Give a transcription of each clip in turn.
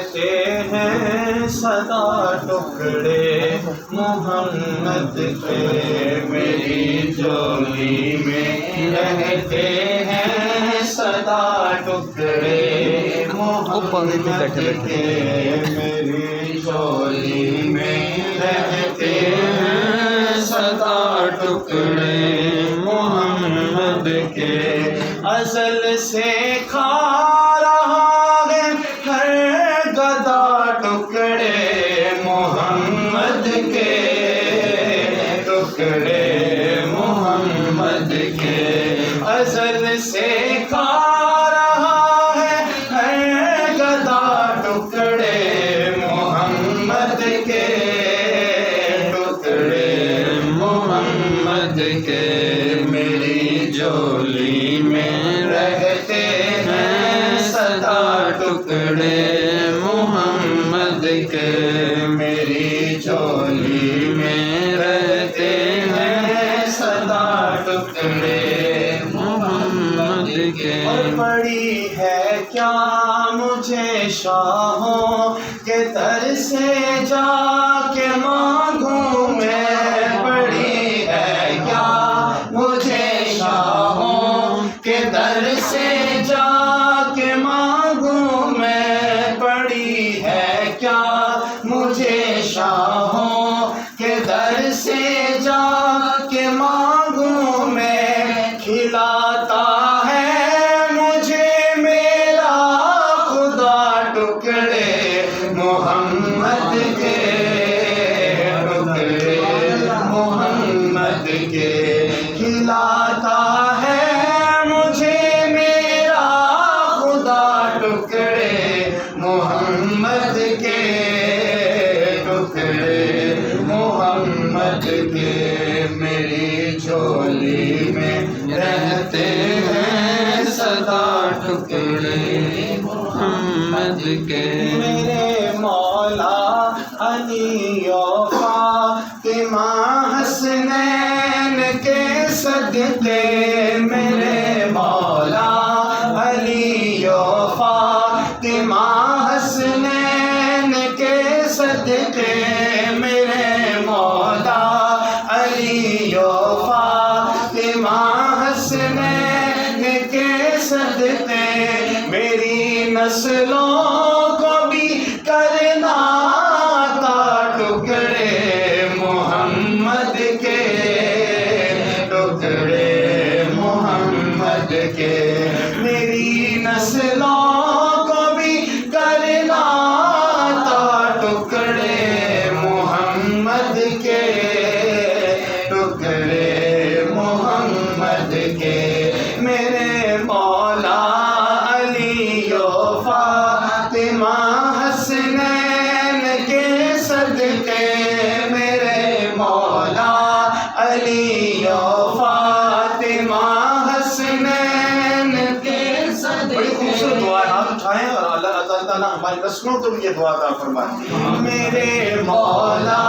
رہتے ہیں سدا ٹکڑے محمد کے، میری جولی میں رہتے ہیں سدا ٹکڑے محمد کے، میری جولی میں رہتے ہیں سدا ٹکڑے محمد کے، ازل سے کھا رہا ہے ہر گدا ٹکڑے محمد کے، ٹکڑے محمد کے، ازل سے کھا رہا ہے ہر گدا ٹکڑے محمد کے، ٹکڑے محمد کے، میری جولی میں رہتے ہیں سدا ٹکڑے محمد کے، میری جولی میں رہتے ہیں سدا ٹکڑے محمد کے۔ اور پڑی ہے کیا مجھے شاہوں کے در سے جا کے مانگوں میں، پڑی ہے کیا مجھے شاہوں کے در سے جا کے مانگوں میں، پڑی ہے کیا مجھے شاہوں کے در سے جا کے مانگوں میں، کھلاتا ہے مجھے میرا خدا ٹکڑے محمد کے، ٹکڑے محمد کے، کھلاتا ہے مجھے میرا خدا ٹکڑے محمد کے، ٹکڑے محمد کے، میری جولی میں رہتے ہیں سدا ٹکڑے محمد کے، میرے مولا علی و فاطمہ حسنین کے صدقے، میرے مولا علی و فاطمہ حسنین کے صدقے، میرے مولا علی و فاطمہ حسنین کے صدقے، میری نسلوں کو بھی کرنا تھا ٹکڑے محمد کے، ٹکڑے محمد کے، میری نسلوں کو بھی کرنا تھا ٹکڑے محمد کے، ٹکڑے محمد کے، میرے مولا علی و فاطمہ حسنین کے صدقے، میرے مولا علی و فاطمہ حسنین کے صدقے۔ بڑی خوبصورت دعا ہے، ہاتھ اٹھائیں اور اللہ تعالیٰ ہماری نسلوں کو بھی یہ دعا عطا فرمائے، میرے مولا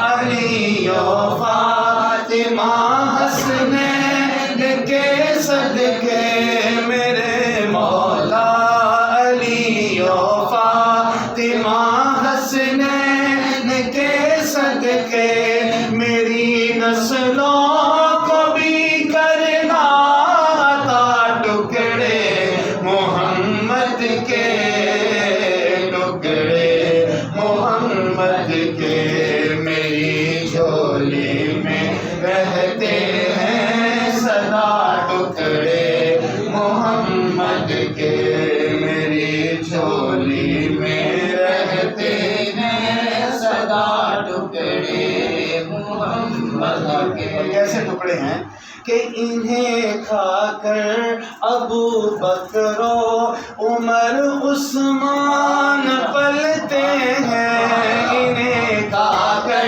علی و فاطمہ حسنین کے صدقے، میرے مولا علی و فاطمہ حسنین کے صدقے، میری نسلوں کو بھی کرنا تھا ٹکڑے محمد کے، ٹکڑے محمد کے، میری جولی میں رہتے ہیں سدا ٹکڑے محمد کے، میری جولی میں رہتے ہیں سدا ٹکڑے محمد کے۔ کیسے ٹکڑے ہیں کہ انہیں کھا کر ابو بکر و عمر عثمان پلتے ہیں، انہیں کھا کر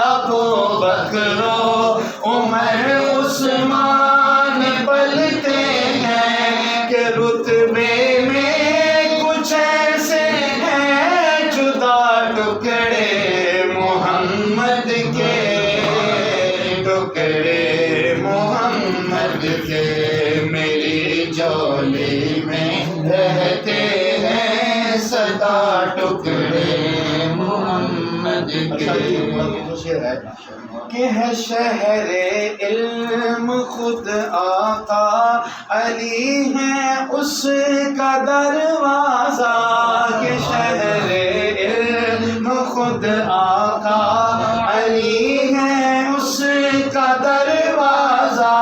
ابو بکر و عمر عثمان پلتے ہیں، کہ رتبے میں کچھ ایسے ہیں جدا ٹکڑے محمد کے، ٹکڑے محمد کے، میری جولی میں رہتے ہیں سدا ٹکڑے شعر ہے کہ ہے شہر علم خود آقا علی ہے اس کا دروازہ، کہ شہر علم خود آقا علی ہے اس کا دروازہ،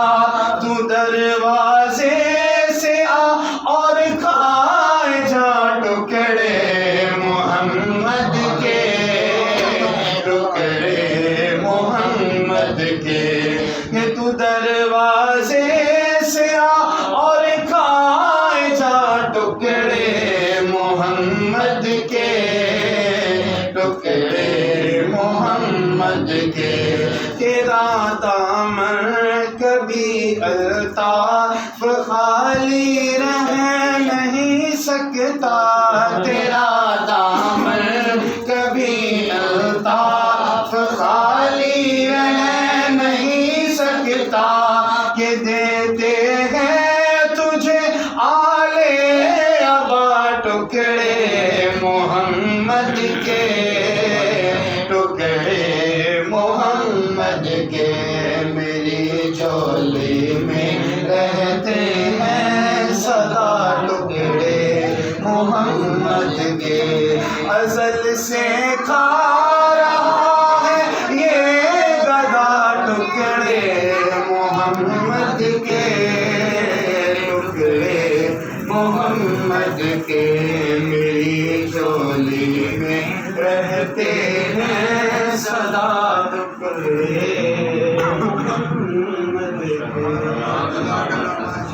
تو دروازے سے آ اور کھائے جا ٹکڑے محمد کے، ٹکڑے محمد کے، کہ تو دروازے سے آ اور کھائے جا ٹکڑے محمد کے، ٹکڑے محمد کے، تیرا دامن کبھی الطاف خالی رہ نہیں سکتا، تیرا دامن کبھی الطاف خالی رہ نہیں سکتا، کہ دیتے ہیں تجھے آلے ابا ٹکڑے محمد کے، ٹکڑے محمد کے، میری جھولی میں رہتے ہیں سدا ٹکڑے محمد کے، ازل سے کھا رہا ہے یہ گدا ٹکڑے محمد کے، ٹکڑے محمد کے، میری جھولی میں رہتے ہیں سدا ٹکڑے